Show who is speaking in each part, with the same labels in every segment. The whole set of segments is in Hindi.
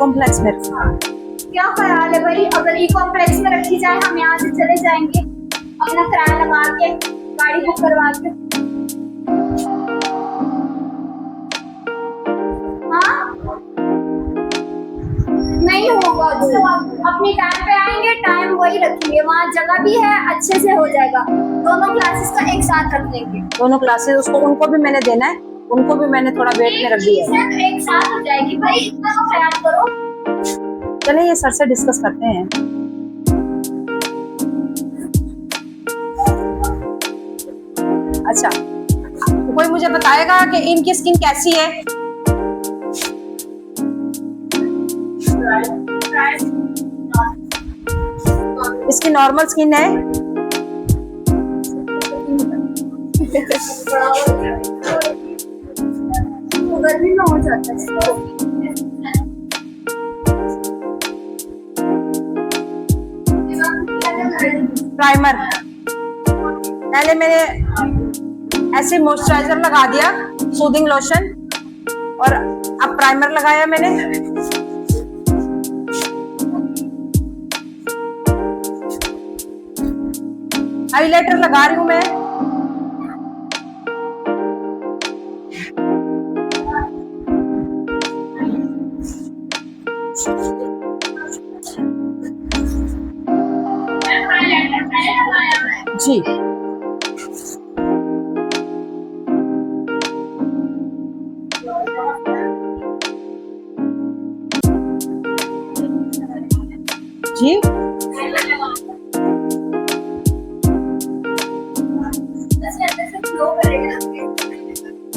Speaker 1: कॉम्प्लेक्स में।
Speaker 2: क्या ख्याल है भाई, अगर ई कॉम्प्लेक्स में रखी जाए, हम यहाँ से चले जाएंगे अपना किराया लगा के, गाड़ी बुक करवा के। हाँ नहीं होगा तो अपनी टाइम पे आएंगे, टाइम वही रखेंगे, वहाँ जगह भी है, अच्छे से हो जाएगा। दोनों क्लासेस का एक साथ रख लेंगे।
Speaker 1: दोनों क्लासेस उसको, उनको भी मैंने देना है, उनको भी मैंने थोड़ा वेट में रख दिया है।
Speaker 2: तो एक साथ हो जाएगी भाई, इतना तो ख्याल करो।
Speaker 1: चलिए ये सर से डिस्कस करते हैं। अच्छा, कोई मुझे बताएगा कि इनकी स्किन कैसी है? इसकी नॉर्मल स्किन है?
Speaker 2: गर्मी में हो जाता है।
Speaker 1: प्राइमर पहले मैंने ऐसे मॉइस्चराइजर लगा दिया, सूदिंग लोशन, और अब प्राइमर लगाया मैंने। हाइलाइटर लगा रही हूं मैं। जी जी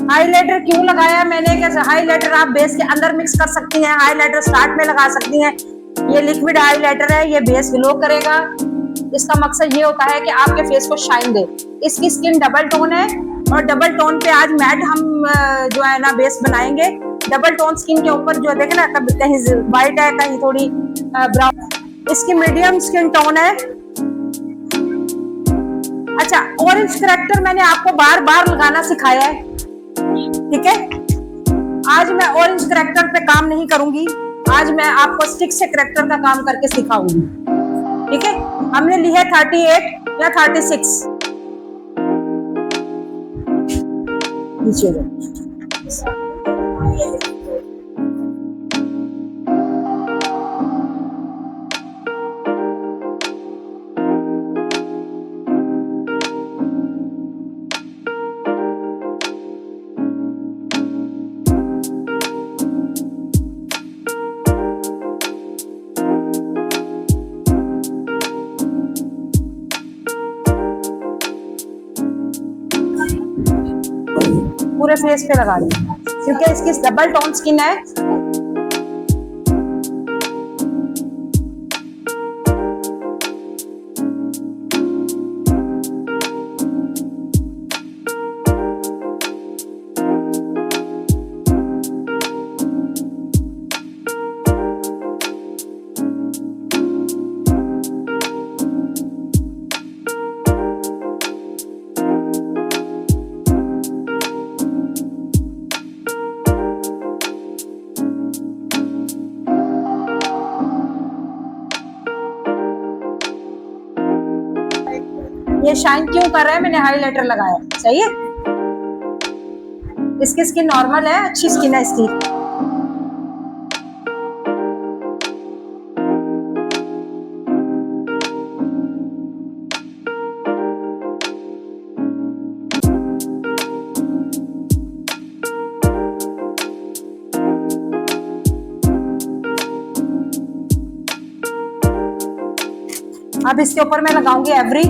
Speaker 1: हाइलाइटर क्यों लगाया मैंने? कैसे हाइलाइटर आप बेस के अंदर मिक्स कर सकती हैं, हाइलाइटर स्टार्ट में लगा सकती हैं। ये लिक्विड हाइलाइटर है, ये बेस ग्लो करेगा। इसका मकसद ये होता है कि आपके फेस को शाइन दे। इसकी स्किन डबल टोन है, और डबल टोन पे आज मैट हम जो है ना बेस बनाएंगे। डबल टोन स्किन के ऊपर जो देखे ना, कहीं व्हाइट है, कहीं थोड़ी ब्राउन। इसकी मीडियम स्किन टोन है। अच्छा, ऑरेंज करेक्टर मैंने आपको बार बार लगाना सिखाया है, ठीक है? आज मैं ऑरेंज करेक्टर पे काम नहीं करूंगी, आज मैं आपको स्टिक से करेक्टर का काम करके सिखाऊंगी, ठीक है? हमने ली है 38 या 36। पूरे फेस पे लगा दी क्योंकि इसकी डबल टोन स्किन है। ये शाइन क्यों कर रहा है? मैंने हाइलाइटर लगाया, सही है। इसकी स्किन नॉर्मल है, अच्छी स्किन है इसकी। अब इसके ऊपर मैं लगाऊंगी एवरी।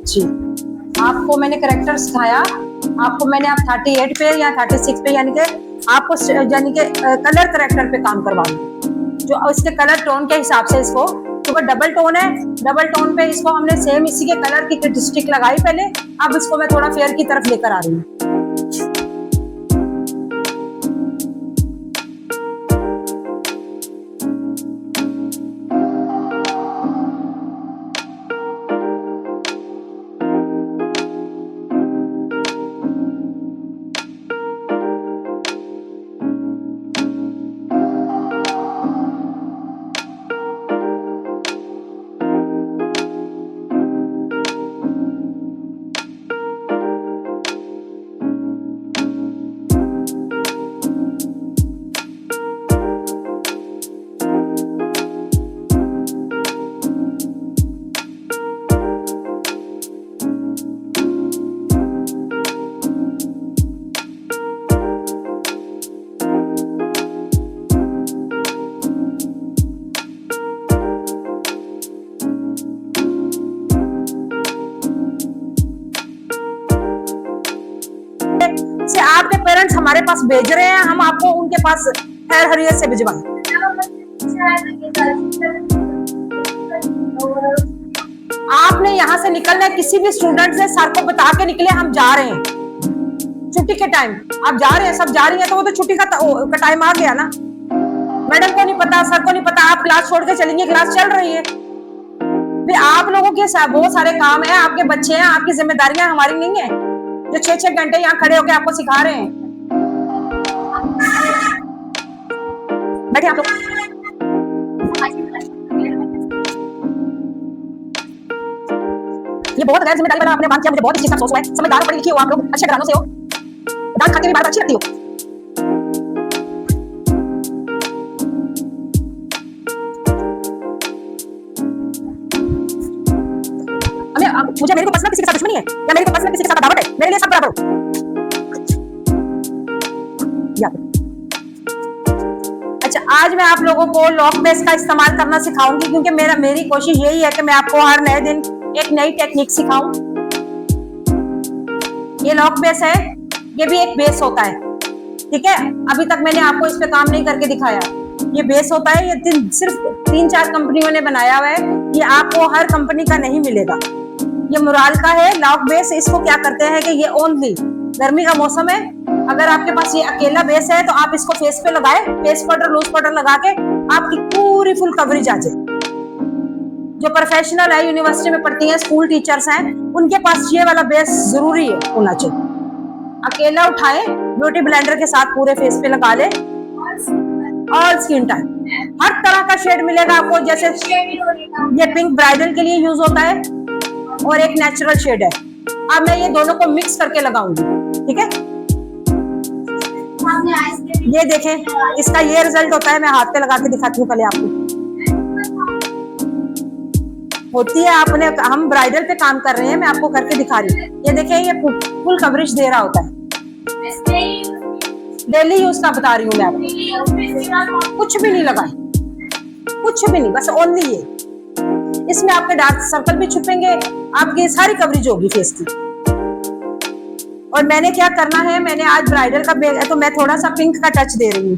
Speaker 1: जी, आपको मैंने करेक्टर सिखाया, आपको मैंने अब 38 पे या 36 पे यानी कि आपको कलर करेक्टर पे काम करवा दूं, जो इसके कलर टोन के हिसाब से इसको, क्योंकि डबल टोन है, डबल टोन पे इसको हमने सेम इसी के कलर की स्टिक लगाई पहले। अब इसको मैं थोड़ा फेयर की तरफ लेकर आ रही हूँ। हमारे पास भेज रहे हैं, हम आपको उनके पास खैर हरियत से भिजवाएं। आपने यहाँ से निकलना है, किसी भी स्टूडेंट से सर को बता के निकले हम जा रहे हैं छुट्टी के टाइम। आप जा रहे हैं, सब जा रही हैं, तो वो तो छुट्टी का टाइम आ गया ना। मैडम को नहीं पता, सर को नहीं पता, आप क्लास छोड़ के चलेंगे, क्लास चल रही है। फिर आप लोगों के बहुत सारे काम है, आपके बच्चे हैं, आपकी जिम्मेदारियां हमारी नहीं है जो 6-6 घंटे यहाँ खड़े होकर आपको सिखा रहे हैं। बैठे आप लोग। ये बहुत गैर जिम्मेदारी वाला आपने काम किया, मुझे बहुत इस चीज का अफसोस हुआ है। समझदार हो, पढ़ी लिखी हो, आप लोग अच्छे घरानों से हो, दाल खा के भी बात अच्छी लगती हो। मुझे मेरे को पर्सनल किसी के साथ दुश्मनी है या मेरे को पर्सनल किसी के साथ अदावत है, मेरे लिए सब बराबर हो। अच्छा, आज मैं आप लोगों को लॉक बेस का इस्तेमाल करना सिखाऊंगी, क्योंकि मेरी कोशिश यही है कि मैं आपको हर नए दिन एक नई टेक्निक सिखाऊं। ये लॉक बेस है, ये भी एक बेस होता है, ठीक है। अभी तक मैंने आपको इस पे काम नहीं करके दिखाया। ये बेस होता है, ये सिर्फ 3-4 कंपनियों ने बनाया हुआ है, ये आपको हर कंपनी का नहीं मिलेगा। ये मुराल का है लॉक बेस। इसको क्या करते हैं कि ये ओनली गर्मी का मौसम है, अगर आपके पास ये अकेला बेस है तो आप इसको फेस पे लगाए, फेस पाउडर लूज पाउडर लगा के आपकी पूरी फुल कवरेज आ जाए। जो प्रोफेशनल है, यूनिवर्सिटी में पढ़ती हैं, स्कूल टीचर्स हैं, उनके पास ये वाला बेस जरूरी है होना चाहिए। अकेला उठाए, ब्यूटी ब्लेंडर के साथ पूरे फेस पे लगा ले, ऑल स्किन टाइप, हर तरह का शेड मिलेगा आपको। जैसे ये पिंक ब्राइडल के लिए यूज होता है और एक नेचुरल शेड है। अब मैं ये दोनों को मिक्स करके लगाऊंगी, ठीक है। ये देखें, इसका ये रिजल्ट होता है। मैं हाथ पे लगा के दिखाती हूँ पहले आपको। होती है आपने, हम ब्राइडल पे काम कर रहे हैं, मैं आपको करके दिखा रही हूँ। ये देखें, ये फुल कवरेज दे रहा होता है। डेली यूज का बता रही हूँ मैं आपको। कुछ भी नहीं लगाए, कुछ भी नहीं, बस ओनली ये। इसमें आपके डार्क सर्कल भी छुपेंगे, आपकी सारी कवरेज होगी फेस की। और मैंने क्या करना है, मैंने आज ब्राइडल का बेस है तो मैं थोड़ा सा पिंक का टच दे रही हूँ।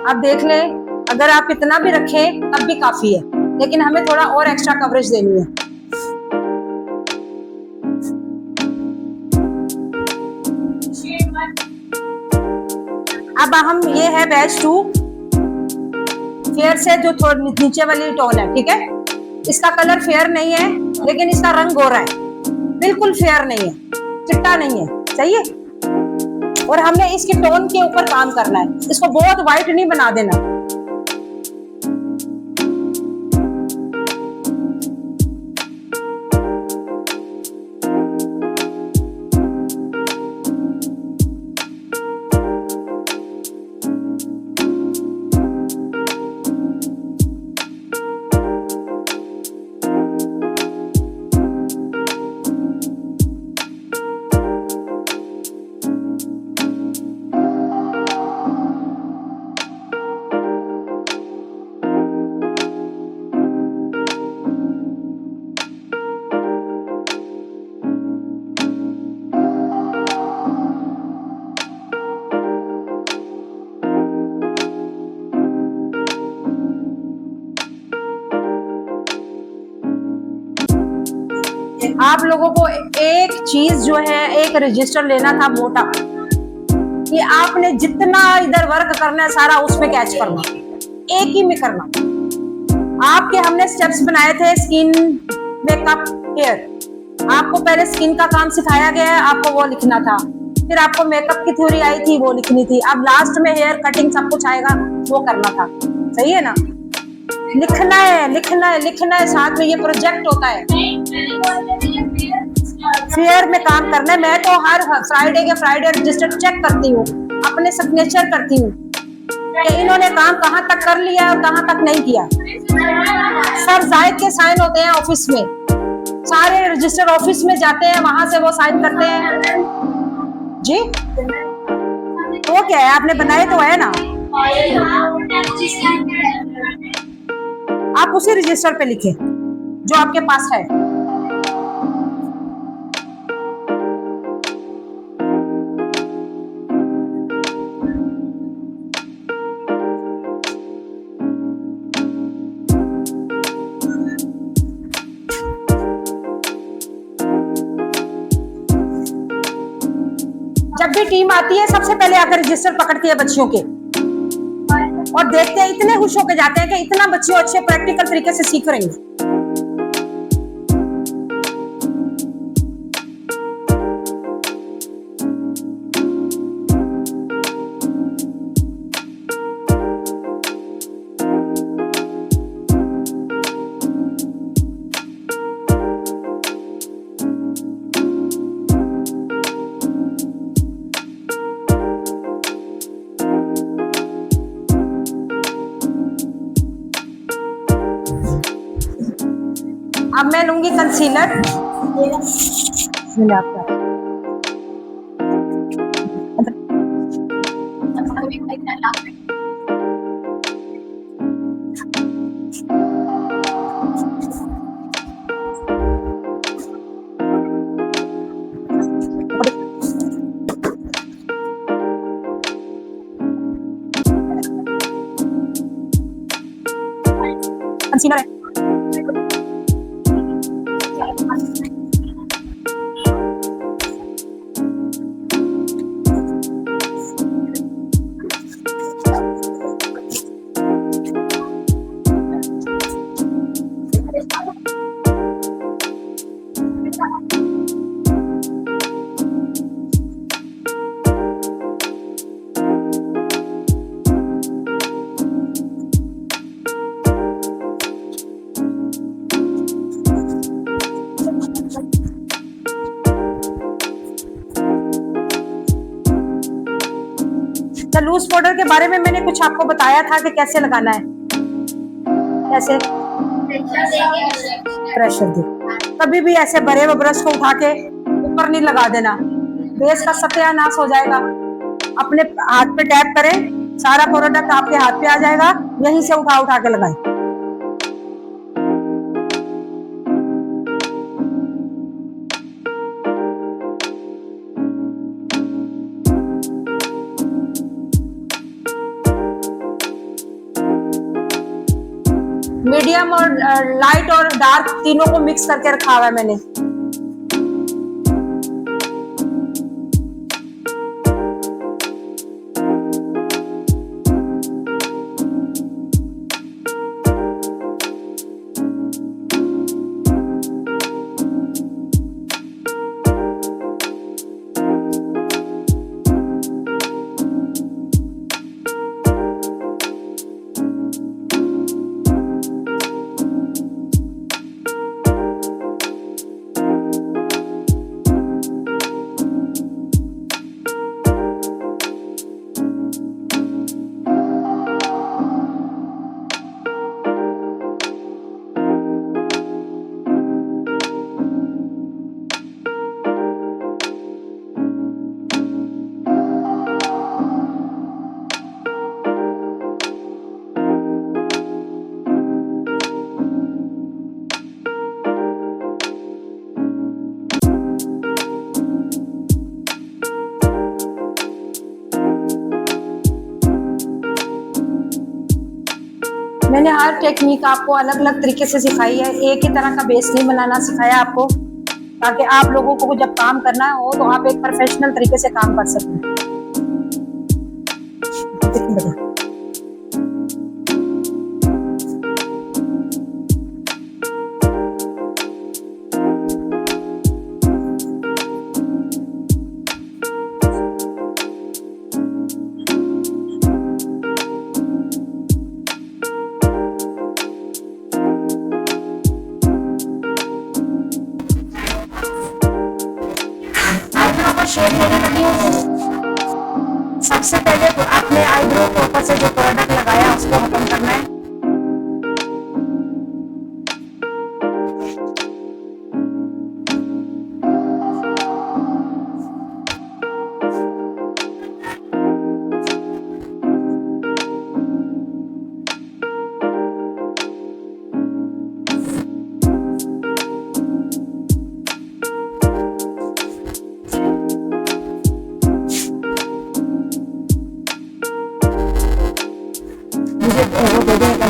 Speaker 1: आप देख लें, अगर आप इतना भी रखें तब भी काफी है, लेकिन हमें थोड़ा और एक्स्ट्रा कवरेज देनी है। अब हम, ये है बैच 2 फेयर से जो थोड़ी नीचे वाली टोन है, ठीक है। इसका कलर फेयर नहीं है, लेकिन इसका रंग गोरा है, बिल्कुल फेयर नहीं है, चिट्टा नहीं है, सही है। और हमने इसकी टोन के ऊपर काम करना है, इसको बहुत व्हाइट नहीं बना देना। आप लोगों को एक चीज जो है, एक रजिस्टर लेना था मोटा, कि आपने जितना इधर वर्क करना है सारा उसमें कैच करना, एक ही में करना। आपके हमने स्टेप्स बनाए थे स्किन, मेकअप, हेयर। आपको पहले स्किन का काम सिखाया गया है, आपको वो लिखना था। फिर आपको मेकअप की थ्योरी आई थी, वो लिखनी थी। अब लास्ट में हेयर कटिंग सब कुछ आएगा, वो करना था। सही है ना? लिखना है, लिखना है, लिखना है, साथ में ये प्रोजेक्ट होता है। फेयर में काम करना है। मैं तो हर फ्राइडे के फ्राइडे रजिस्टर चेक करती हूँ, अपने सिग्नेचर करती हूँ कि इन्होंने काम कहाँ तक कर लिया और कहाँ तक नहीं किया। सर जायद के साइन होते हैं ऑफिस में, सारे रजिस्टर ऑफिस में जाते हैं, वहां से वो साइन करते हैं जी। तो क्या है, आपने बनाए तो है ना, आप उसी रजिस्टर पे लिखें जो आपके पास है। जब भी टीम आती है सबसे पहले आकर रजिस्टर पकड़ती है बच्चियों के, और देखते हैं, इतने खुश होकर जाते हैं कि इतना बच्चे अच्छे प्रैक्टिकल तरीके से सीख रहे हैं। अब मैं लूंगी कंसीलर। कंसीलर है। लूज पाउडर के बारे में मैंने कुछ आपको बताया था कि कैसे लगाना है, कैसे प्रेशर दे। कभी भी ऐसे भरे हुए ब्रश को उठा के ऊपर नहीं लगा देना, बेस का सत्यानाश हो जाएगा। अपने हाथ पे टैप करें, सारा प्रोडक्ट आपके हाथ पे आ जाएगा, यहीं से उठा उठा के लगाएं। मीडियम और लाइट और डार्क तीनों को मिक्स करके रखा हुआ है मैंने। मैंने हर टेक्निक आपको अलग अलग तरीके से सिखाई है, एक ही तरह का बेस नहीं बनाना सिखाया आपको, ताकि आप लोगों को जब काम करना हो तो आप एक प्रोफेशनल तरीके से काम कर सकें। देखिए बेटा, शेड लेने लगी हूँ। सबसे पहले तो अपने आईब्रो के ऊपर से जो प्रोडक्ट लगाया उसको खत्म करना है। मुझे वो दे देने का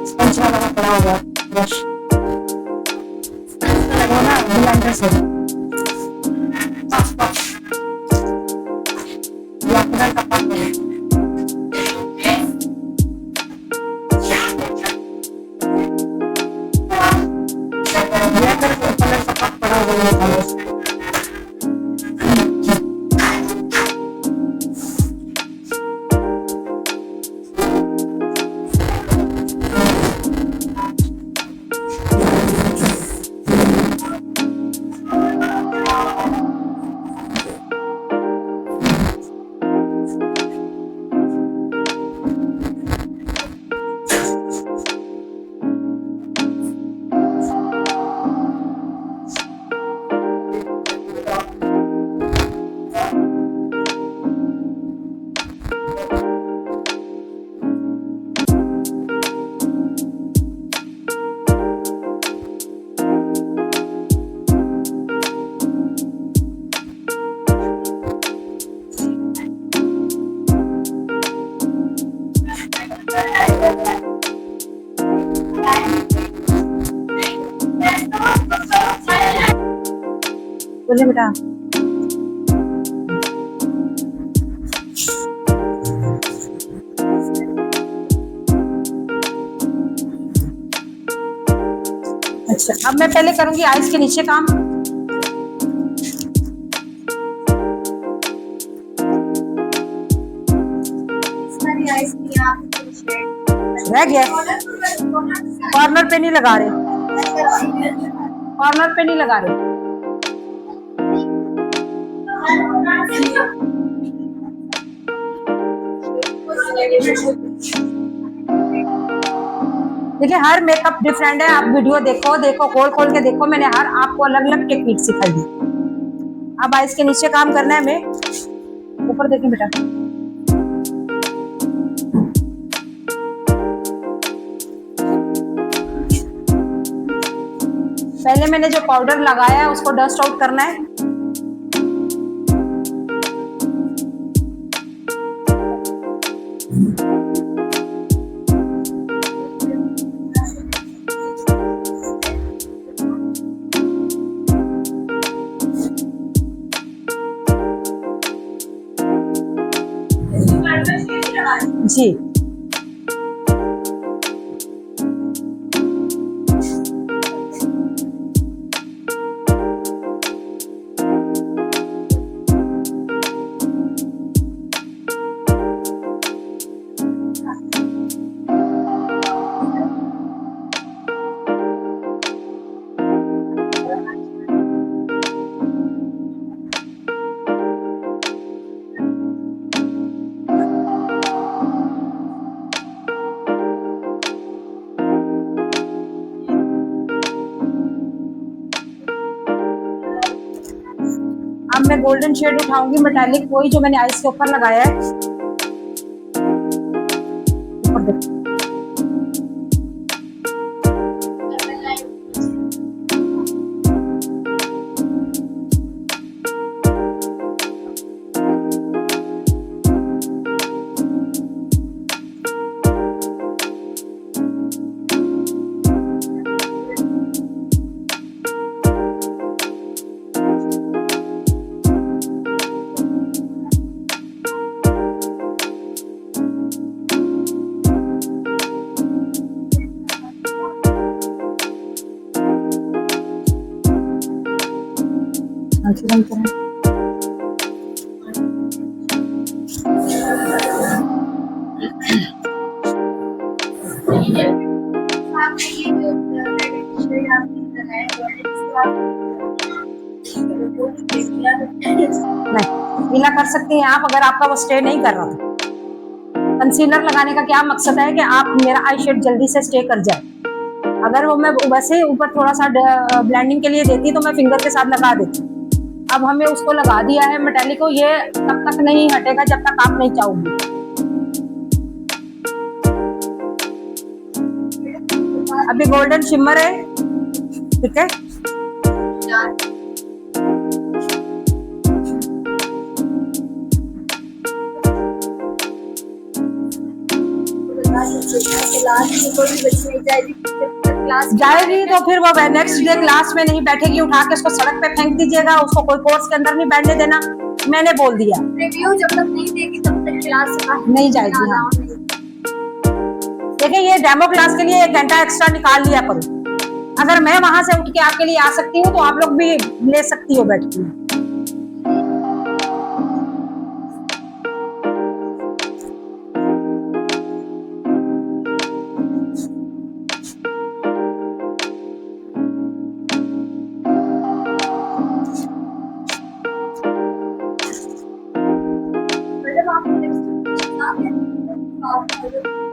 Speaker 1: स्पंज वाला पड़ा होगा ब्रश लगवाना ब्लेंडर से। ब्लैक कलर का पफ पड़ा होगा। बोलिए बेटा। अच्छा, अब मैं पहले करूंगी आइस के नीचे काम। रह गया, कॉर्नर पे नहीं लगा रहे, कॉर्नर पे नहीं लगा रहे। देखिए, हर मेकअप डिफरेंट है। आप वीडियो देखो देखो, खोल खोल के देखो, मैंने हर आपको अलग अलग टेक्निक सिखाई है। अब आइस के नीचे काम करना है हमें। ऊपर देखिए बेटा, पहले मैंने जो पाउडर लगाया है उसको डस्ट आउट करना है। जी, अब मैं गोल्डन शेड उठाऊंगी, मेटालिक, वही जो मैंने आइस के ऊपर लगाया है। ऊपर देखो, आंखें बंद करें।
Speaker 2: आपने ये जो बेनिफिशियरी आपने लगाया
Speaker 1: नहीं, गीला कर सकती हैं आप, अगर आपका वो स्टे नहीं कर रहा था। कंसीलर लगाने का क्या मकसद है कि आप मेरा आई शेड जल्दी से स्टे कर जाए। अगर वो मैं वैसे ही ऊपर थोड़ा सा ब्लेंडिंग के लिए देती तो मैं फिंगर के साथ लगा देती। अब हमें उसको लगा दिया है मेटालिक को, ये तब तक नहीं हटेगा जब तक आप नहीं चाहोगे। अभी गोल्डन शिमर है, ठीक है। जाएगी तो फिर वो नेक्स्ट डे क्लास में नहीं बैठेगी, उठा के उसको सड़क पे फेंक दीजिएगा, उसको कोई कोर्स के अंदर नहीं बैठने देना, मैंने बोल दिया।
Speaker 2: रिव्यू जब तक नहीं देगी तब तक क्लास
Speaker 1: नहीं जाएगी। हाँ, देखिए ये डेमो क्लास के लिए 1 घंटा एक्स्ट्रा निकाल लिया करो। अगर मैं वहां से उठ के आपके लिए आ सकती हूँ तो आप लोग भी ले सकती हो बैठ के।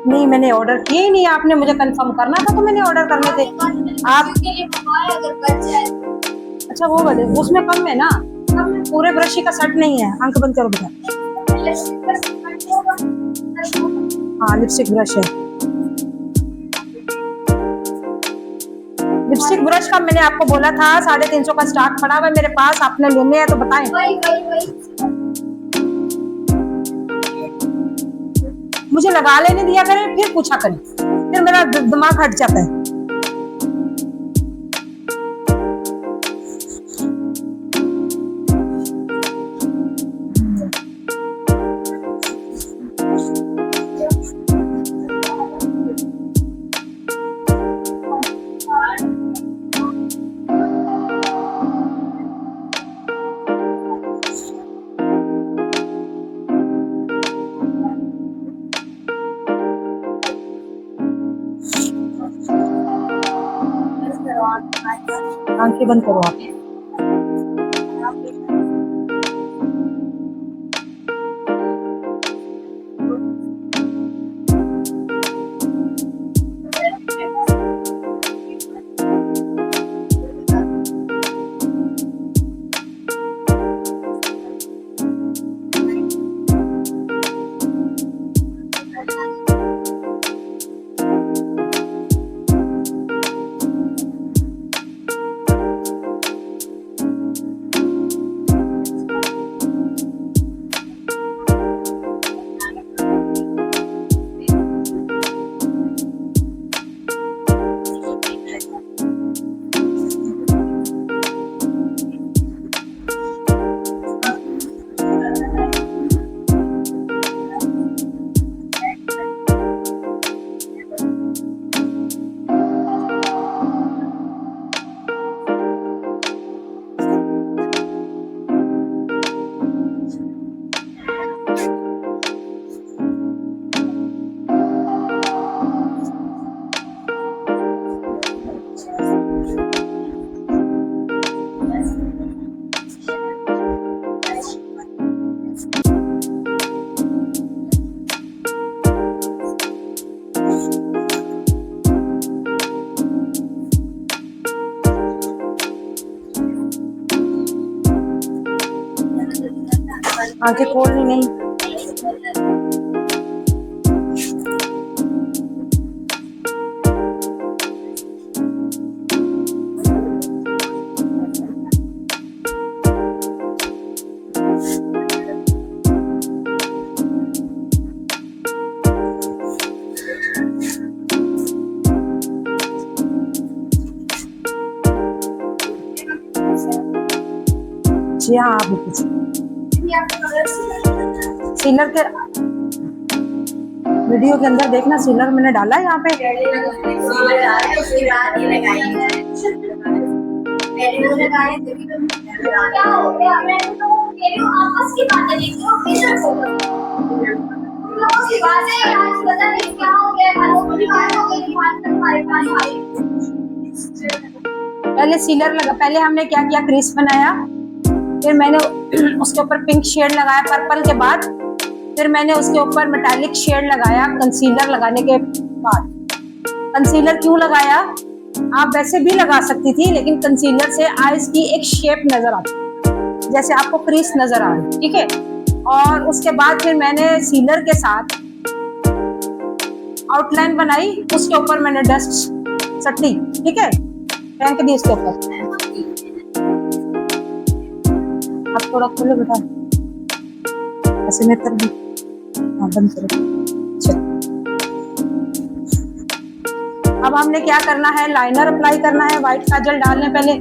Speaker 1: नहीं, मैंने ऑर्डर किए ही नहीं, आपने मुझे कंफर्म करना था तो मैंने ऑर्डर करने थे। आप अच्छा वो वाले उसमें कम है ना, पूरे ब्रशी का सेट नहीं है। आंख बंद करो बेटा। हाँ लिपस्टिक ब्रश है। लिपस्टिक ब्रश का मैंने आपको बोला था 350 का स्टॉक पड़ा हुआ है मेरे पास, आपने लेने हैं तो बताएं। मुझे लगा लेने दिया करें, फिर पूछा करें, फिर मेरा दिमाग हट जाता है। आंखें बंद करो आप। आंखें खोलनी नहीं। जी हाँ, आप भी सीलर के वीडियो के अंदर देखना, सीलर मैंने डाला है यहाँ पे।
Speaker 2: क्या हो गया? मैं तो कह रही हूँ आपस की बातें नहीं करो, पेशेंट हो गए। तुम लोगों की बातें आज पता नहीं क्या हो गया, खानों की बात हो गई, बात कर हमारे पास आई।
Speaker 1: पहले सीलर लगा, पहले हमने क्या किया, क्रीज बनाया, फिर मैंने उसके ऊपर पिंक शेड लगाया पर्पल के बाद, फिर मैंने उसके ऊपर मेटालिक शेड लगाया कंसीलर लगाने के बाद। कंसीलर क्यों लगाया, आप वैसे भी लगा सकती थी, लेकिन कंसीलर से आईज की एक शेप नजर आती, जैसे आपको क्रीज नजर आ रही, ठीक है। और उसके बाद फिर मैंने सीलर के साथ आउटलाइन बनाई, उसके ऊपर मैंने डस्ट सट्टी, ठीक है, फेंक दी उसके ऊपर। आप थोड़ा खोलो बेटा, ऐसे में कर दी, हाँ बंद करो। चलो अब हमने क्या करना है, लाइनर अप्लाई करना है, व्हाइट काजल डालने पहले,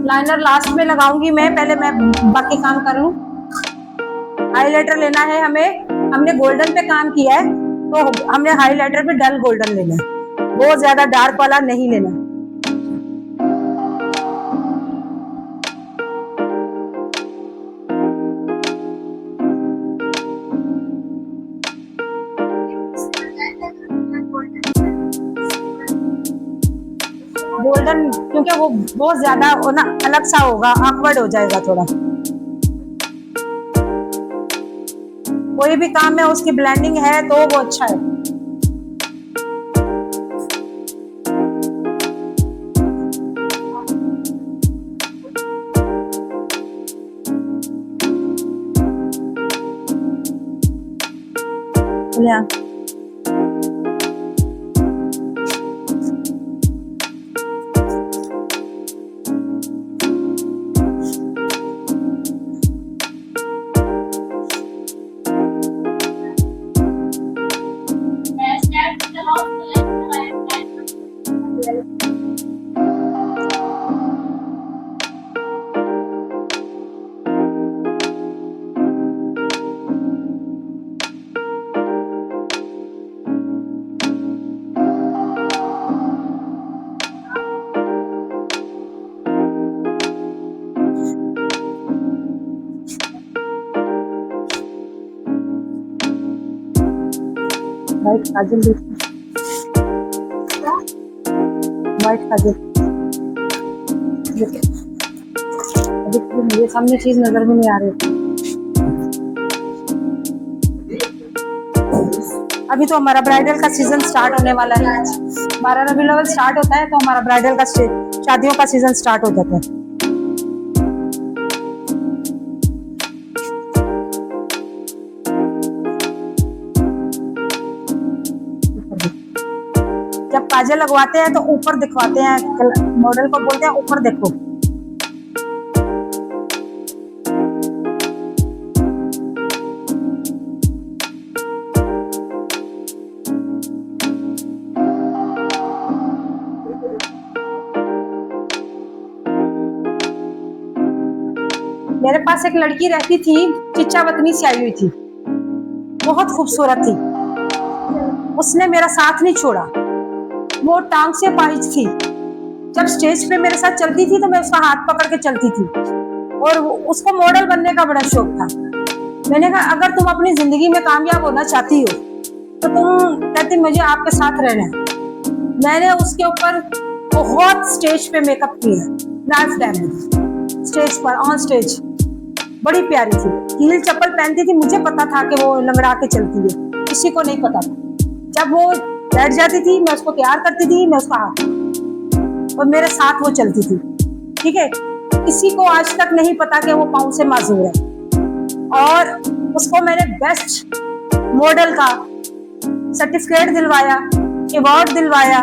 Speaker 1: लाइनर लास्ट में लगाऊंगी मैं, पहले मैं बाकी काम कर लूं। हाइलाइटर लेना है हमें, हमने गोल्डन पे काम किया है तो हमने हाइलाइटर पे डल गोल्डन लेना है, बहुत ज्यादा डार्क वाला नहीं लेना। गोल्डन क्योंकि वो बहुत ज्यादा ना अलग सा होगा, ऑकवर्ड हो जाएगा थोड़ा। कोई भी काम में उसकी ब्लेंडिंग है तो वो अच्छा है। या व्हाइट काजल देखो, व्हाइट काजल देखो, मुझे सामने चीज नजर में नहीं आ रही। अभी तो हमारा ब्राइडल का सीजन स्टार्ट होने वाला है, 12 रबीउल अव्वल स्टार्ट होता है तो हमारा ब्राइडल का शादियों का सीजन स्टार्ट हो जाता है। जब काजल लगवाते हैं तो ऊपर दिखवाते हैं, मॉडल को बोलते हैं ऊपर देखो। मेरे पास एक लड़की रहती थी, चिच्चावतनी से आई हुई थी, बहुत खूबसूरत थी, उसने मेरा साथ नहीं छोड़ा, वो टांग से पाहिज थी। जब स्टेज पे मेरे साथ चलती थी तो मैं उसका हाथ पकड़ के चलती थी, और उसको मॉडल बनने का बड़ा शौक था। मैंने कहा अगर तुम अपनी जिंदगी में कामयाब होना चाहती हो तो तुम कहती मुझे आपके साथ रहना है। मैंने उसके ऊपर बहुत स्टेज पे मेकअप किया, लाइफ टाइम स्टेज पर, ऑन स्टेज, बड़ी प्यारी थी, हील चप्पल पहनती थी, मुझे पता था कि वो लंगड़ा के चलती है, किसी को नहीं पता था। जब वो बैठ जाती थी मैं उसको प्यार करती थी, मैं उसका हाथ, और मेरे साथ वो चलती थी, ठीक है। किसी को आज तक नहीं पता कि वो पाँव से माजूर है, और उसको मैंने बेस्ट मॉडल का सर्टिफिकेट दिलवाया, अवार्ड दिलवाया।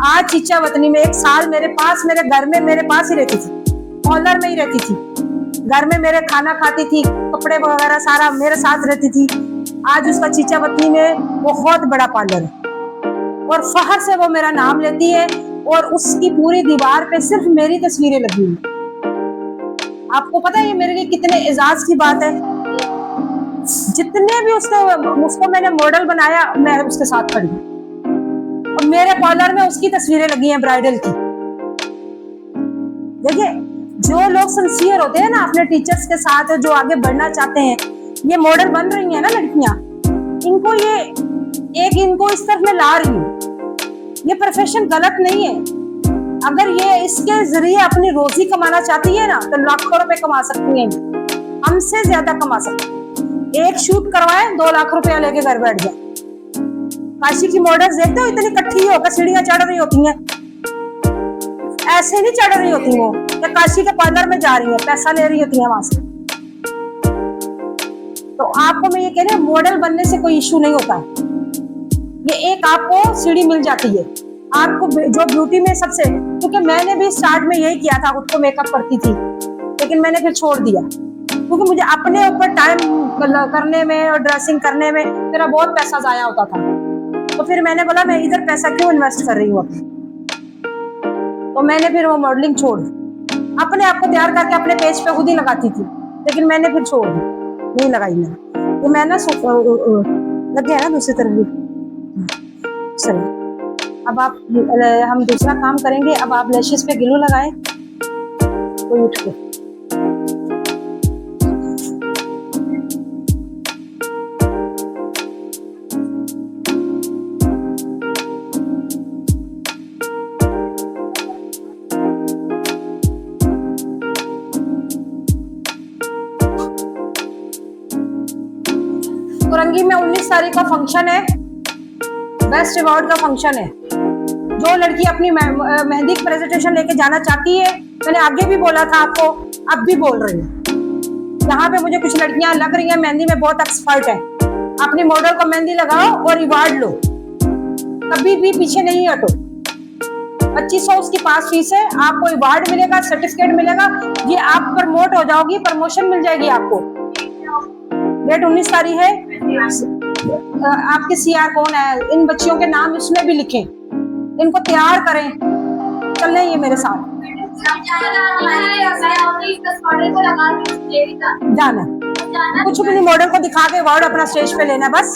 Speaker 1: आज चिच्चावतनी में 1 साल मेरे पास, मेरे घर में मेरे पास ही रहती थी, कॉर्नर में ही रहती थी, घर में मेरे खाना खाती थी, कपड़े वगैरह सारा मेरे साथ रहती थी। आज उसका चिच्चावतनी में बहुत बड़ा पार्लर है, और फखर से वो मेरा नाम लेती है, और उसकी पूरी दीवार पे सिर्फ मेरी तस्वीरें लगी हुई। आपको पता है ये मेरे लिए कितने एजाज की बात है। जितने भी उसको मैंने मॉडल बनाया, मैं उसके साथ खड़ी हूँ, और मेरे पार्लर में उसकी तस्वीरें लगी हैं ब्राइडल की। देखिए, जो लोग सिंसियर होते हैं ना अपने टीचर्स के साथ, जो आगे बढ़ना चाहते हैं, ये मॉडल बन रही हैं ना लड़कियां, इनको ये इनको इस तरफ में ला रही हूँ। ये प्रोफेशन गलत नहीं है। अगर ये इसके जरिए अपनी रोजी कमाना चाहती है ना, तो लाखों रुपए कमा सकती हैं, हमसे ज्यादा कमा सकती हैं। एक शूट करवाए 2 लाख रुपया लेके घर बैठ जाए। काशी की मॉडल्स देखते हो, इतनी इकट्ठी होकर सीढ़ियां चढ़ रही होती हैं, ऐसे नहीं चढ़ रही होती वो, या काशी के पार्लर में जा रही है, पैसा ले रही होती है वहां से। तो आपको मैं ये कह रही हूँ, मॉडल बनने से कोई इश्यू नहीं होता है। ये एक आपको सीढ़ी मिल जाती है, आपको जो ब्यूटी में सबसे, क्योंकि मैंने भी स्टार्ट में यही किया था, खुद को मेकअप करती थी, लेकिन मैंने फिर छोड़ दिया, क्योंकि मुझे अपने ऊपर टाइम करने में और ड्रेसिंग करने में मेरा बहुत पैसा जाया होता था। तो फिर मैंने बोला मैं इधर पैसा क्यों इन्वेस्ट कर रही हूँ अपने, तो मैंने फिर वो मॉडलिंग छोड़ दी। अपने आप को तैयार करके अपने पेज पे खुद ही लगाती थी, लेकिन मैंने फिर छोड़ दी, नहीं लगाई मैंने। तो मैं ना लग गया ना दूसरी तरफ भी। चलिए, अब आप हम दूसरा काम करेंगे। अब आप लैशेस पे ग्लू लगाएं, कोई उठ के। कुरंगी में 19 तारीख का फंक्शन है, बेस्ट अवार्ड का फंक्शन है। जो लड़की अपनी मेहंदी की प्रेजेंटेशन लेके जाना चाहती है, मैंने आगे भी बोला था आपको, अब भी बोल रही हूँ, यहाँ पे मुझे कुछ लड़कियां लग रही हैं मेहंदी में बहुत एक्सपर्ट है, अपनी मॉडल को मेहंदी लगाओ और रिवार्ड लो, कभी भी पीछे नहीं हटो। 2500 उसकी पास फीस है, आपको रिवार्ड मिलेगा, सर्टिफिकेट मिलेगा, ये आप प्रमोट हो जाओगी, प्रमोशन मिल जाएगी आपको। डेट 19 तारीख है। आपके सीआर कौन है, इन बच्चियों के नाम इसमें भी लिखें, इनको तैयार करें, चलने ये मेरे साथ जाना। कुछ भी नहीं, मॉडल को दिखा के अवार्ड अपना स्टेज पे लेना, बस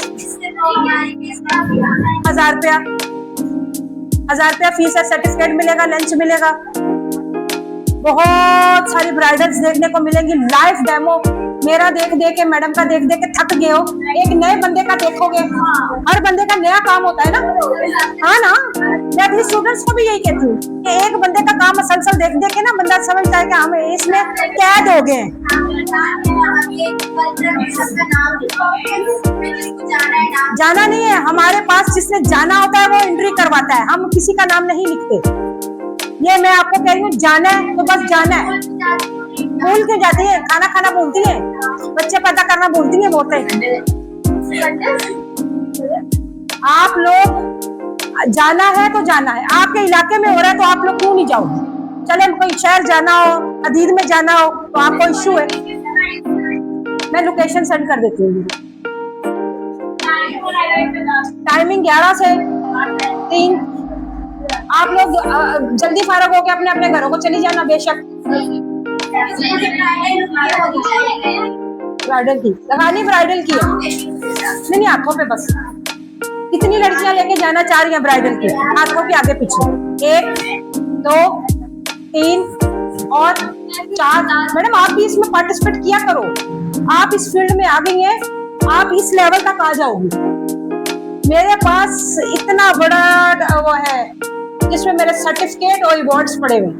Speaker 1: 1000 रुपया फीस है, सर्टिफिकेट मिलेगा, लंच मिलेगा, बहुत सारी ब्राइडल्स देखने को मिलेंगी, लाइव डेमो। मेरा देख देख के, मैडम का देख देख के थक गए हो, एक नए बंदे का देखोगे, हर बंदे का नया काम होता है ना, हाँ ना। मैं अपनी स्टूडेंट्स को भी यही कहती हूँ कि एक बंदे का काम मसलसल देख देख के ना बंदा समझता है कि हम इसमें कैद हो गए हैं। जाना नहीं है, हमारे पास जिसने जाना होता है वो एंट्री करवाता है, हम किसी का नाम नहीं लिखते। ये मैं आपको कह रही हूँ, जाना है तो बस जाना है। भूल के जाती है, खाना खाना बोलती है, बच्चे पैदा करना बोलती है, बहुत है। आप लोग जाना है तो जाना है, आपके इलाके में हो रहा है तो आप लोग क्यों नहीं जाओगे? चले कोई शहर जाना हो, अदीद में जाना हो, तो आपको इश्यू है। मैं लोकेशन सेंड कर देती हूँ। टाइमिंग 11 से 3। आप लोग जल्दी फारग होके अपने अपने घरों को चली जाना, बेशक। ब्राइडल की लगानी, ब्राइडल की है नहीं, हाथों पे बस। कितनी लड़कियां लेके जाना चाह रही हैं ब्राइडल की? हाथों के आगे पीछे 1 2 3 और 4। मैडम आप भी इसमें पार्टिसिपेट किया करो, आप इस फील्ड में आ गई हैं, आप इस लेवल तक आ जाओगी। मेरे पास इतना बड़ा वो है जिसमें मेरे सर्टिफिकेट और अवार्ड्स पड़े हुए।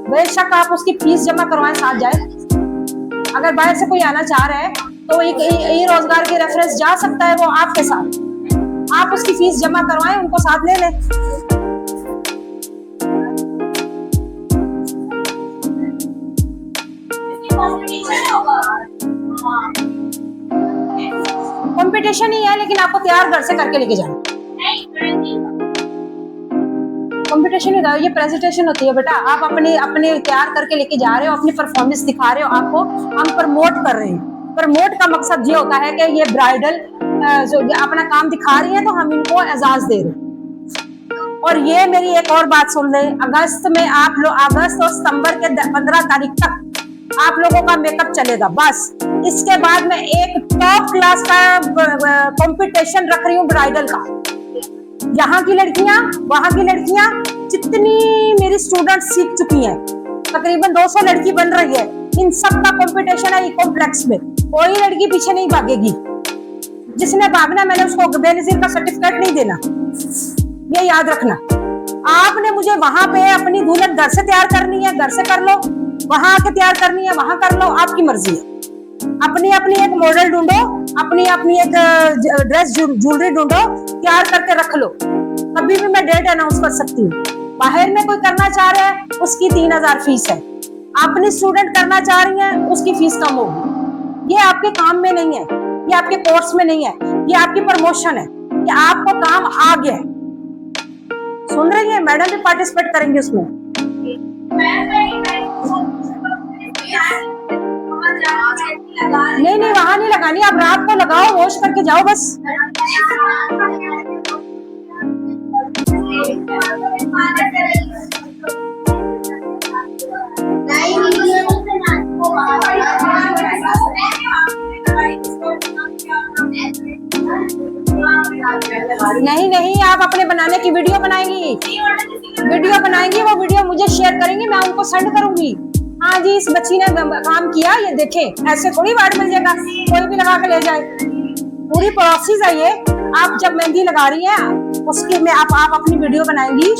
Speaker 1: बेशक आप उसकी फीस जमा करवाएं, साथ जाए। अगर बाहर से कोई आना चाह रहा है तो ये रोजगार के रेफरेंस जा सकता है वो आपके साथ, आप उसकी फीस जमा करवाएं, उनको साथ ले लें। कंपटीशन ही है, लेकिन आपको तैयार घर से करके लेके जाना। कंपटीशन ही ये प्रेजेंटेशन होती है बेटा, आप अपने तैयार करके लेके जा रहे हो, अपनी परफॉर्मेंस दिखा रहे हो, आपको हम प्रमोट कर रहे हैं। प्रमोट का मकसद ये होता है कि ये ब्राइडल जो अपना काम दिखा रही है तो हम इनको एजाज दे रहे हैं। और ये मेरी एक और बात सुन ले, अगस्त में आप लोग, अगस्त और सितंबर के 15 तारीख तक आप लोगों का मेकअप चलेगा, बस। इसके बाद मैं एक टॉप क्लास का कंपटीशन रख रही हूँ ब्राइडल का, यहाँ की लड़कियां, वहां की लड़कियां, जितनी मेरी स्टूडेंट सीख चुकी हैं, तकरीबन 200 लड़की बन रही है। इन सब का कंपटीशन है कॉम्प्लेक्स में, कोई लड़की पीछे नहीं भागेगी। जिसने भागना, मैंने उसको बेनजीर का सर्टिफिकेट नहीं देना, ये याद रखना। आपने मुझे वहां पे अपनी दुल्हन घर से तैयार करनी है, घर से कर लो, वहां आके तैयार करनी है, वहां कर लो, आपकी मर्जी है। अपनी अपनी एक मॉडल ढूंढो, अपनी अपनी एक ड्रेस ज्वेलरी ढूंढो, तैयार करके रख लो। कभी भी मैं डेट अनाउंस कर सकती हूँ। बाहर में कोई करना चाह रहा है, उसकी 3000 फीस है। अपनी स्टूडेंट करना चाह रही है, उसकी फीस कम होगी। ये आपके काम में नहीं है, ये आपके कोर्स में नहीं है, ये आपकी प्रमोशन है, ये आपको काम आ गया। सुन रही है? मैडम भी पार्टिसिपेट करेंगे उसमें। नहीं नहीं, वहां नहीं लगानी, आप रात को लगाओ, वॉश करके जाओ बस। नहीं नहीं, आप अपने बनाने की वीडियो बनाएंगी, वो वीडियो मुझे शेयर करेंगी, मैं उनको सेंड करूंगी। हाँ जी, इस बच्ची ने काम किया, ये देखें। ऐसे थोड़ी वार्ड मिल जाएगा, कोई भी लगा के ले जाए। पूरी प्रोसेस है ये। आप जब मेहंदी लगा रही है, उसके में आप अपनी वीडियो बनाएंगी,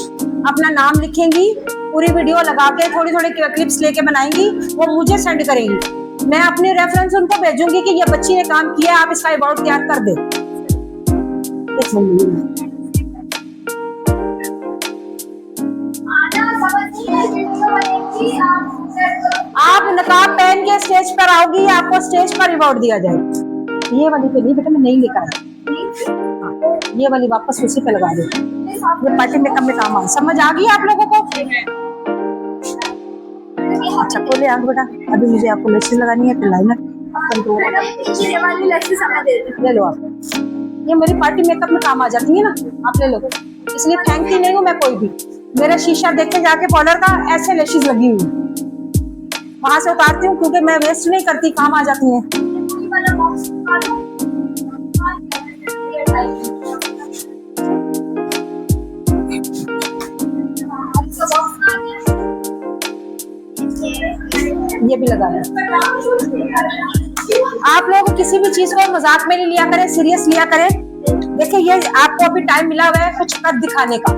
Speaker 1: अपना नाम लिखेंगी, पूरी वीडियो लगा के थोड़ी थोड़ी क्लिप्स लेके बनाएंगी, वो मुझे सेंड करेंगी। मैं अपने रेफरेंस उनको भेजूंगी कि ये बच्ची ने काम किया, आप इसका अबाउट तैयार कर दे। आप नकाब पहन के स्टेज पर आओगी, आपको स्टेज पर रिवॉर्ड दिया जाएगा। ये वाली पे नहीं बेटा, मैं नहीं लेकर आई। ये वाली वापस उसी पे लगा दो, ये पार्टी मेकअप में काम आ। समझ आ गई आप लोगों को? अच्छा खोले आंख बेटा, अभी मुझे आपको लैशेस लगानी है, तो लाइनर ले लो आप। ये मेरी पार्टी मेकअप में काम आ जाती है ना, आप ले लो। इसलिए थैंकती नहीं हूँ मैं कोई भी। मेरा शीशा देख के जाके पार्लर का, ऐसे लैशेस लगी हुई वहां से उतारती हूँ, क्योंकि मैं वेस्ट नहीं करती, काम आ जाती हैं। ये भी लगा है। आप लोग किसी भी चीज को मजाक में नहीं लिया करें, सीरियस लिया करें। देखिए, ये आपको अभी टाइम मिला हुआ है कुछ कर दिखाने का।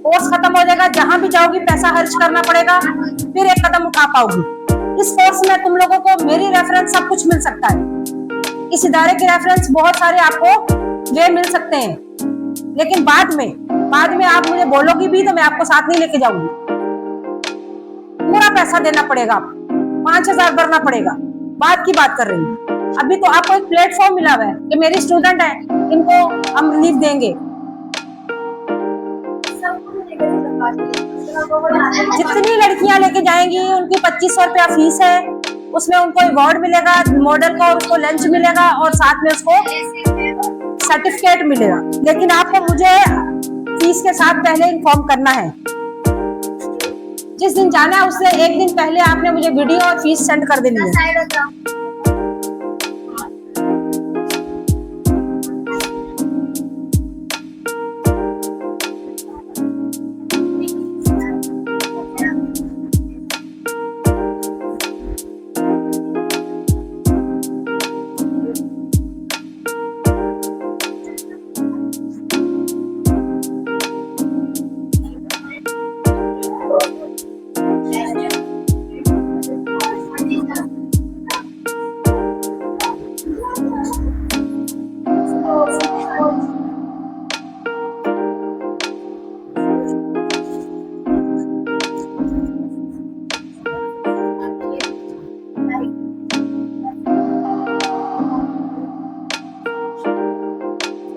Speaker 1: कोर्स खत्म हो जाएगा, जहां भी जाओगी पैसा खर्च करना पड़ेगा, फिर एक कदम उठा पाओगी। इस कोर्स में तुम लोगों को मेरी रेफरेंस सब कुछ मिल सकता है। इस इदारे के रेफरेंस बहुत सारे आपको वे मिल सकते हैं, लेकिन बाद में आप मुझे बोलोगी भी तो मैं आपको साथ नहीं लेके जाऊंगी। पूरा पैसा देना पड़ेगा, आपको 5000 भरना पड़ेगा। बाद की बात कर रही हूँ। अभी तो आपको एक प्लेटफॉर्म मिला हुआ है कि मेरी स्टूडेंट है, इनको हम रिलीफ देंगे। जितनी लड़कियां लेके जाएंगी, उनकी 2500 रुपया फीस है। उसमें उनको अवार्ड मिलेगा मॉडल का, उसको लंच मिलेगा और साथ में उसको सर्टिफिकेट मिलेगा। लेकिन आपको मुझे फीस के साथ पहले इन्फॉर्म करना है। जिस दिन जाना है उससे एक दिन पहले आपने मुझे वीडियो और फीस सेंड कर देनी है।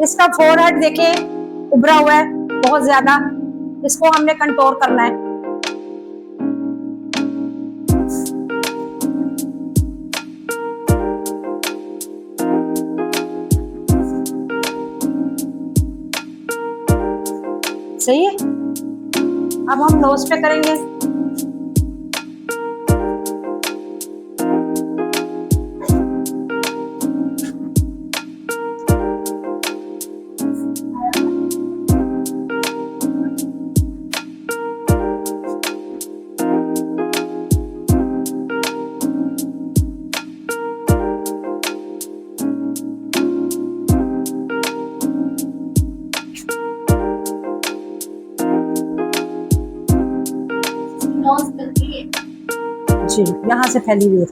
Speaker 1: इसका फोरहेड देखें उभरा हुआ है बहुत ज्यादा, इसको हमने कंट्रोल करना है। सही है। अब हम नोज पे करेंगे। जी, यहाँ से फैली हुई है।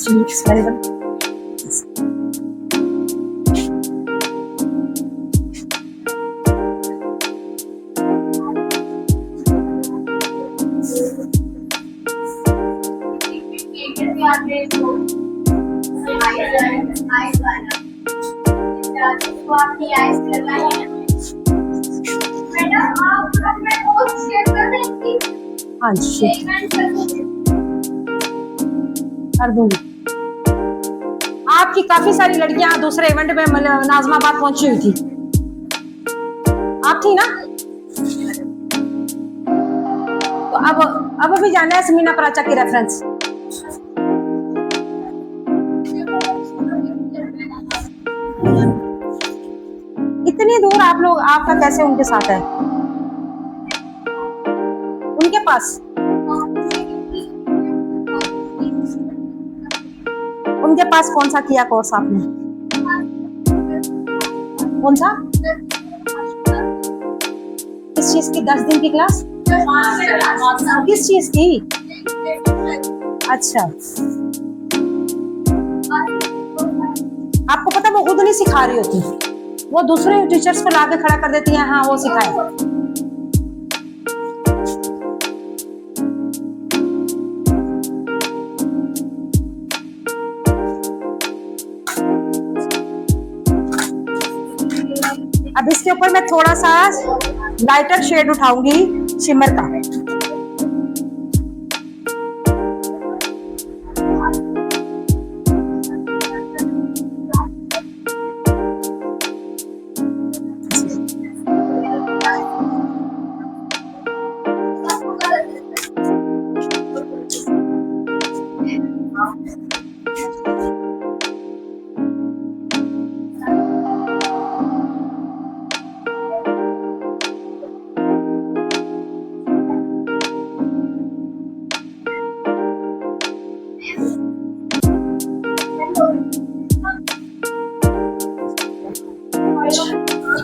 Speaker 1: It's very well. हाँ जी, कर दूंगी। आपकी काफी सारी लड़कियां दूसरे इवेंट में नाज़माबाद पहुंची हुई थी, आप थी ना? तो अब भी जाना है समीना प्राचा की रेफरेंस। इतनी दूर आप लोग, आपका कैसे उनके साथ है? उनके पास कौन सा किया कोर्स आपने? कौन सा? किस चीज की? 10 दिन की क्लास? किस चीज की? अच्छा, आपको पता वो खुद नहीं सिखा रही होती, वो दूसरे टीचर्स को लाके खड़ा कर देती हैं, हाँ वो सिखाए। अब इसके ऊपर मैं थोड़ा सा लाइटर शेड उठाऊंगी शिमर का।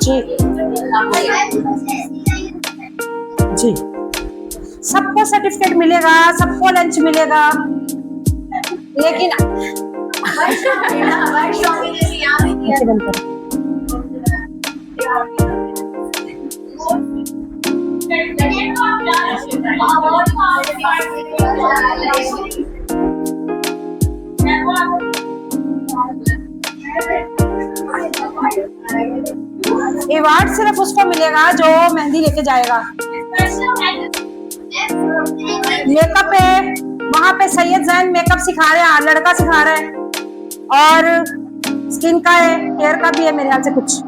Speaker 1: जी जी, सबको सर्टिफिकेट मिलेगा, सबको लंच मिलेगा, लेकिन अवार्ड सिर्फ उसको मिलेगा जो मेहंदी लेके जाएगा। मेकअप है वहां पे, सैयद जैन मेकअप सिखा रहे हैं, लड़का सिखा रहा है, और स्किन का है, हेयर का भी है मेरे ख्याल से कुछ।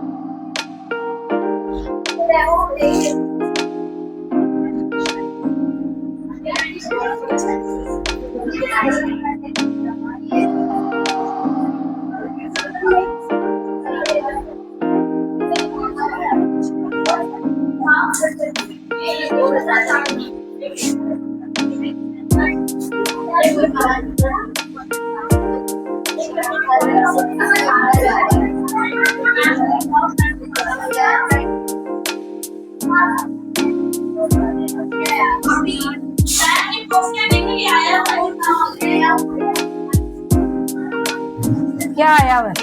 Speaker 1: क्या आया हुआ है?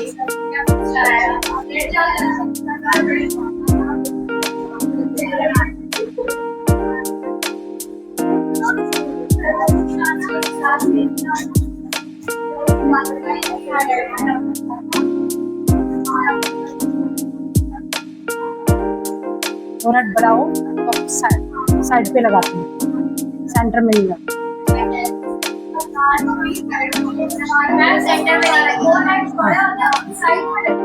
Speaker 1: थोड़ा बढ़ाओ तो साइड पे लगाती हूँ, सेंटर में नहीं लगा।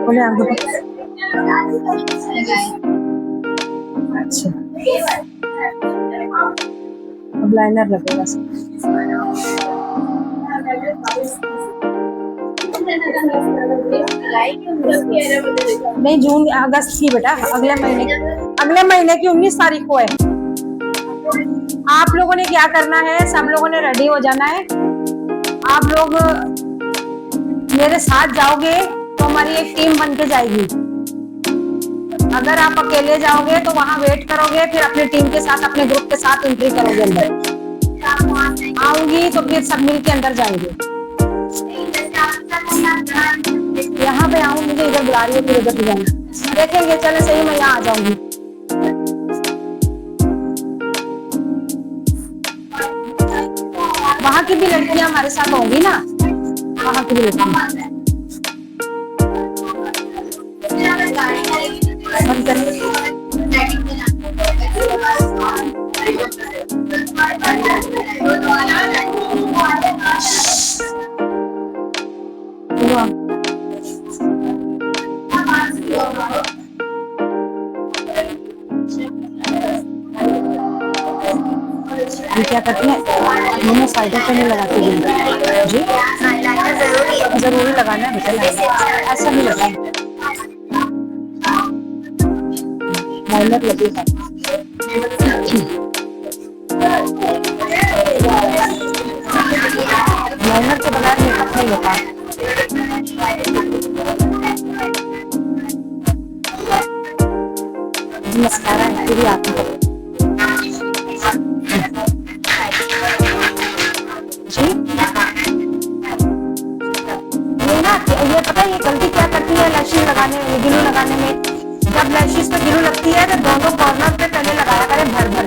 Speaker 1: बोले आप दो। अच्छा, लाइनर लगेगा। नहीं, जून अगस्त की बेटा, अगले महीने की 19 तारीख को है। आप लोगों ने क्या करना है, सब लोगों ने रेडी हो जाना है। आप लोग मेरे साथ जाओगे तो हमारी एक टीम बन के जाएगी। अगर आप अकेले जाओगे तो वहां वेट करोगे, फिर अपनी टीम के साथ, अपने ग्रुप के साथ एंट्री करोगे अंदर। आऊंगी तो फिर सब मिल के अंदर जाएंगे। यहाँ पे आऊँ, मुझे इधर बुला रही है, फिर उधर जाना देखेंगे। चले सही, मैं यहाँ आ जाऊंगी। वहां की भी लड़कियां हमारे साथ होंगी ना, वहां की भी लड़कियां। बंद करें। ये क्या करती है, दोनों साइडों पे नहीं लगाती है जी। जरूरी लगाना है बेटा, ऐसा नहीं लगाना, लाइनर लगेगा। लाइनर के बगैर मेकअप नहीं होता। मस्कारा है पूरी आंखों पर जी। ये ना, ये पता है ये गलती क्या करती है लैशेस लगाने में, ग्लू लगाने में। जब लैशेस पे ग्लू लगती है तो दोनों कॉर्नर पे पहले लगाया करें भर भर,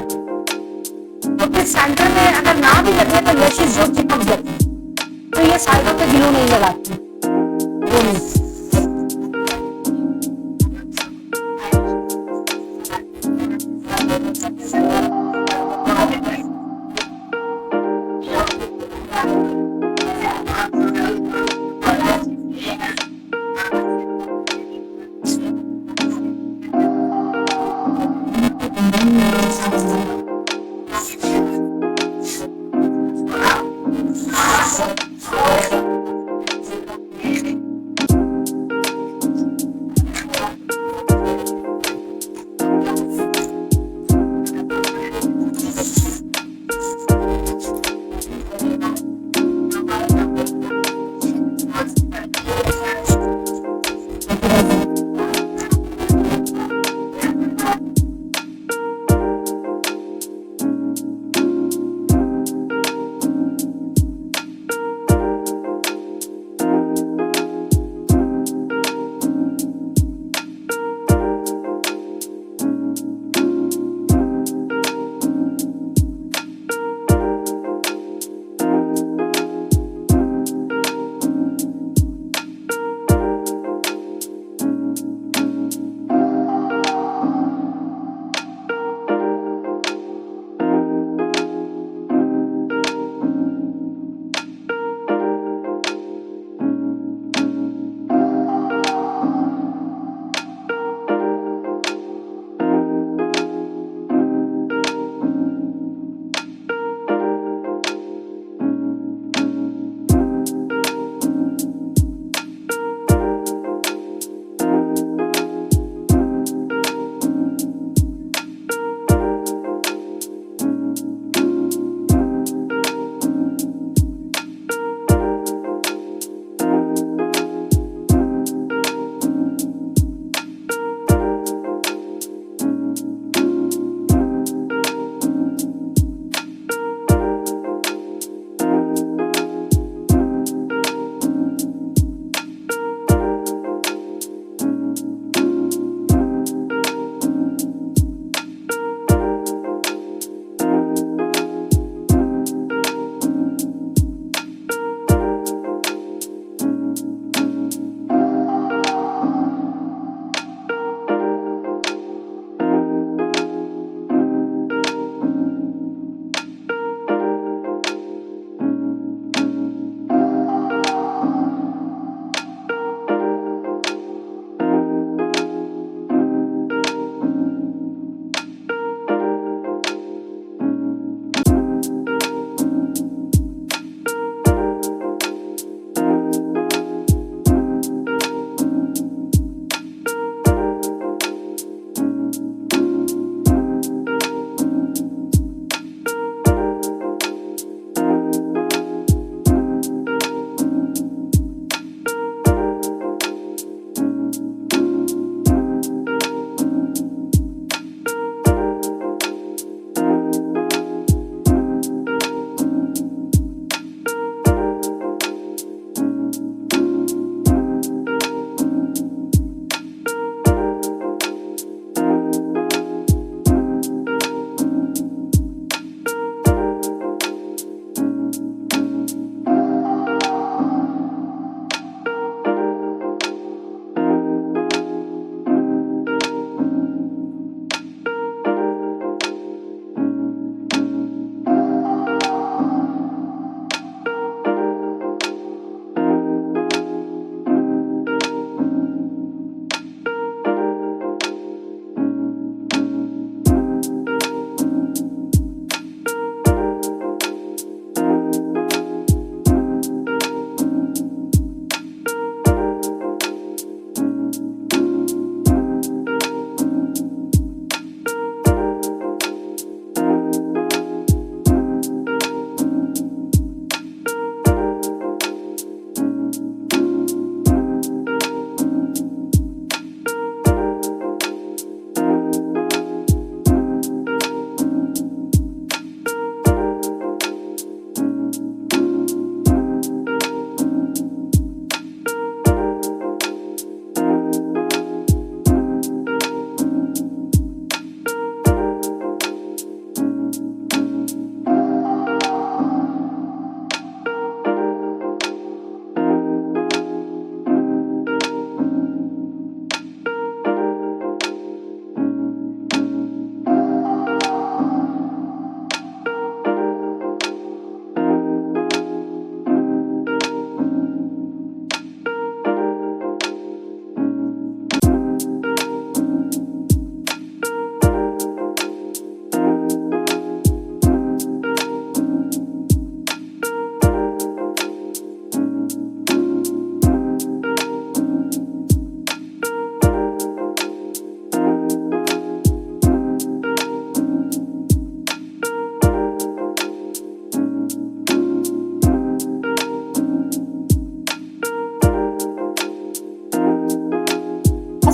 Speaker 1: तो फिर सेंटर में अगर ना भी लगे तो लैशेस जो चिपक जाती, तो ये साइडों पे ग्लू नहीं लगाती।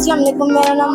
Speaker 3: अस्सलाम वालेकुम, मेरा नाम